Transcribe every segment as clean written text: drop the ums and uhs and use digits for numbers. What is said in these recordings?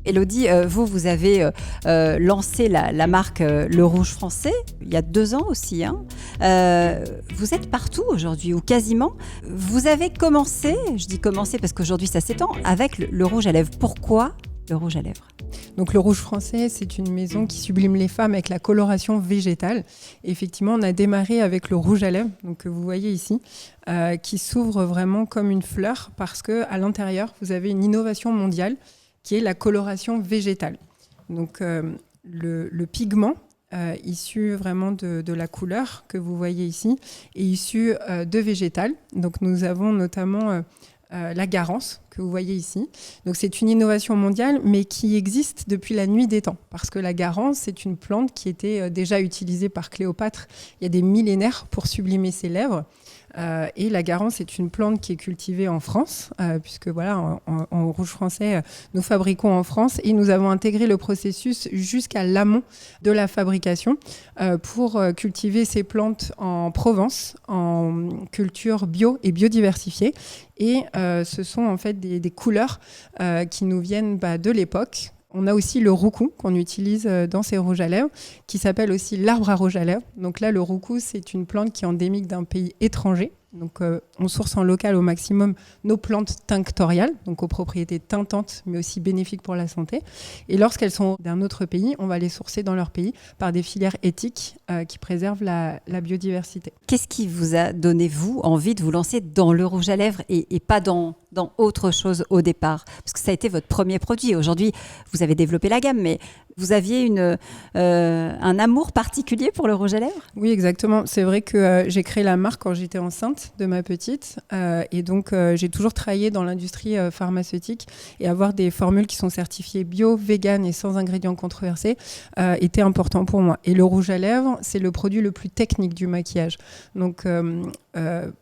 Élodie, vous avez lancé la marque Le Rouge Français il y a 2 ans aussi. Vous êtes partout aujourd'hui, ou quasiment. Vous avez commencé, je dis commencé parce qu'aujourd'hui ça s'étend, avec le rouge à lèvres. Pourquoi le rouge à lèvres ? Donc le Rouge Français, c'est une maison qui sublime les femmes avec la coloration végétale. Et effectivement, on a démarré avec le rouge à lèvres, donc, que vous voyez ici, qui s'ouvre vraiment comme une fleur parce qu'à l'intérieur, vous avez une innovation mondiale qui est la coloration végétale. Donc le pigment issu vraiment de la couleur que vous voyez ici est issu de végétal. Donc nous avons notamment la garance que vous voyez ici. Donc c'est une innovation mondiale, mais qui existe depuis la nuit des temps. Parce que la garance, c'est une plante qui était déjà utilisée par Cléopâtre il y a des millénaires pour sublimer ses lèvres. Et la garance est une plante qui est cultivée en France, puisque voilà, en rouge français, nous fabriquons en France et nous avons intégré le processus jusqu'à l'amont de la fabrication pour cultiver ces plantes en Provence, en culture bio et biodiversifiée. Et ce sont en fait des couleurs qui nous viennent de l'époque. On a aussi le roucou qu'on utilise dans ces rouges à lèvres, qui s'appelle aussi l'arbre à rouge à lèvres. Donc là, le roucou, c'est une plante qui est endémique d'un pays étranger. Donc on source en local au maximum nos plantes tinctoriales, donc aux propriétés tintantes, mais aussi bénéfiques pour la santé. Et lorsqu'elles sont d'un autre pays, on va les sourcer dans leur pays par des filières éthiques qui préservent la biodiversité. Qu'est-ce qui vous a donné, vous, envie de vous lancer dans le rouge à lèvres et pas dans autre chose au départ ? Parce que ça a été votre premier produit. Aujourd'hui, vous avez développé la gamme, mais vous aviez un amour particulier pour le rouge à lèvres ? Oui, exactement. C'est vrai que j'ai créé la marque quand j'étais enceinte de ma petite. Et donc, j'ai toujours travaillé dans l'industrie pharmaceutique. Et avoir des formules qui sont certifiées bio, vegan et sans ingrédients controversés était important pour moi. Et le rouge à lèvres, c'est le produit le plus technique du maquillage. Donc,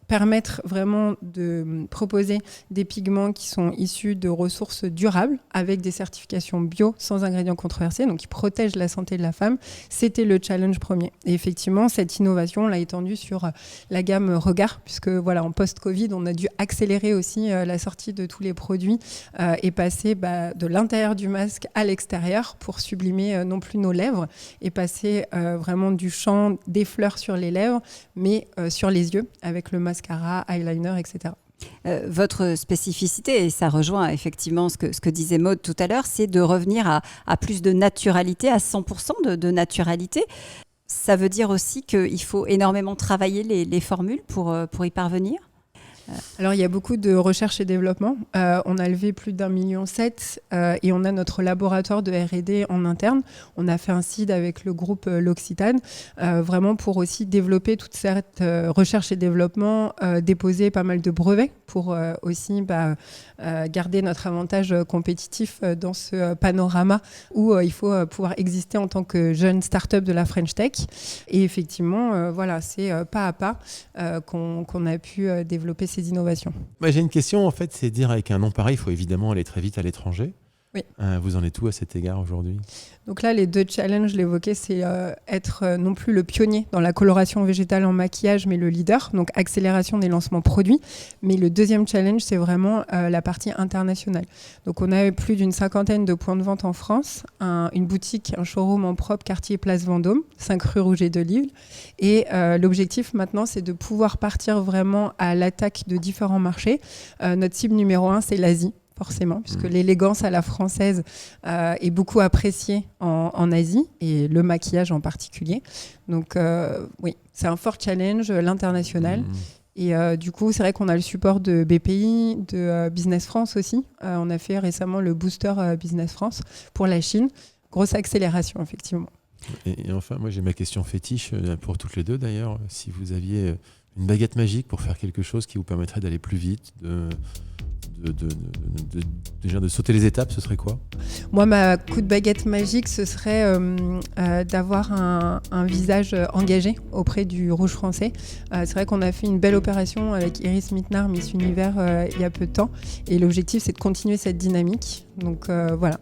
permettre vraiment de proposer des pigments qui sont issus de ressources durables avec des certifications bio sans ingrédients controversés, donc qui protègent la santé de la femme, c'était le challenge premier. Et effectivement, cette innovation, on l'a étendue sur la gamme Regard, puisque voilà, en post-Covid, on a dû accélérer aussi la sortie de tous les produits et passer de l'intérieur du masque à l'extérieur pour sublimer non plus nos lèvres et passer vraiment du champ des fleurs sur les lèvres, mais sur les yeux, avec le mascara, eyeliner, etc. Votre spécificité, et ça rejoint effectivement ce que disait Maud tout à l'heure, c'est de revenir à plus de naturalité, à 100% de naturalité. Ça veut dire aussi qu'il faut énormément travailler les formules pour y parvenir ? Alors, il y a beaucoup de recherche et développement. On a levé plus d'1,7 million et on a notre laboratoire de R&D en interne. On a fait un seed avec le groupe L'Occitane, vraiment pour aussi développer toute cette recherche et développement, déposer pas mal de brevets pour aussi garder notre avantage compétitif dans ce panorama où il faut pouvoir exister en tant que jeune start-up de la French Tech. Et effectivement, voilà, c'est pas à pas qu'on a pu développer ces innovations. J'ai une question, en fait, c'est de dire avec un nom pareil, il faut évidemment aller très vite à l'étranger. Oui. Vous en êtes où à cet égard aujourd'hui ? Donc là, les 2 challenges, je l'évoquais, c'est être non plus le pionnier dans la coloration végétale en maquillage, mais le leader, donc accélération des lancements produits. Mais le deuxième challenge, c'est vraiment la partie internationale. Donc on a plus d'une 50aine de points de vente en France, une boutique, un showroom en propre, quartier Place Vendôme, 5 rue Rouget de Lille. Et l'objectif maintenant, c'est de pouvoir partir vraiment à l'attaque de différents marchés. Notre cible numéro 1, c'est l'Asie. Forcément, puisque l'élégance à la française est beaucoup appréciée en Asie, et le maquillage en particulier. Donc oui, c'est un fort challenge, l'international. Et du coup, c'est vrai qu'on a le support de BPI, de Business France aussi. On a fait récemment le booster Business France pour la Chine. Grosse accélération, effectivement. Et enfin, moi j'ai ma question fétiche pour toutes les deux d'ailleurs. Si vous aviez une baguette magique pour faire quelque chose qui vous permettrait d'aller plus vite, de sauter les étapes, ce serait quoi ? Moi, ma coup de baguette magique, ce serait d'avoir un visage engagé auprès du Rouge Français. C'est vrai qu'on a fait une belle opération avec Iris Mittenard, Miss Univers, il y a peu de temps. Et l'objectif, c'est de continuer cette dynamique. Donc voilà.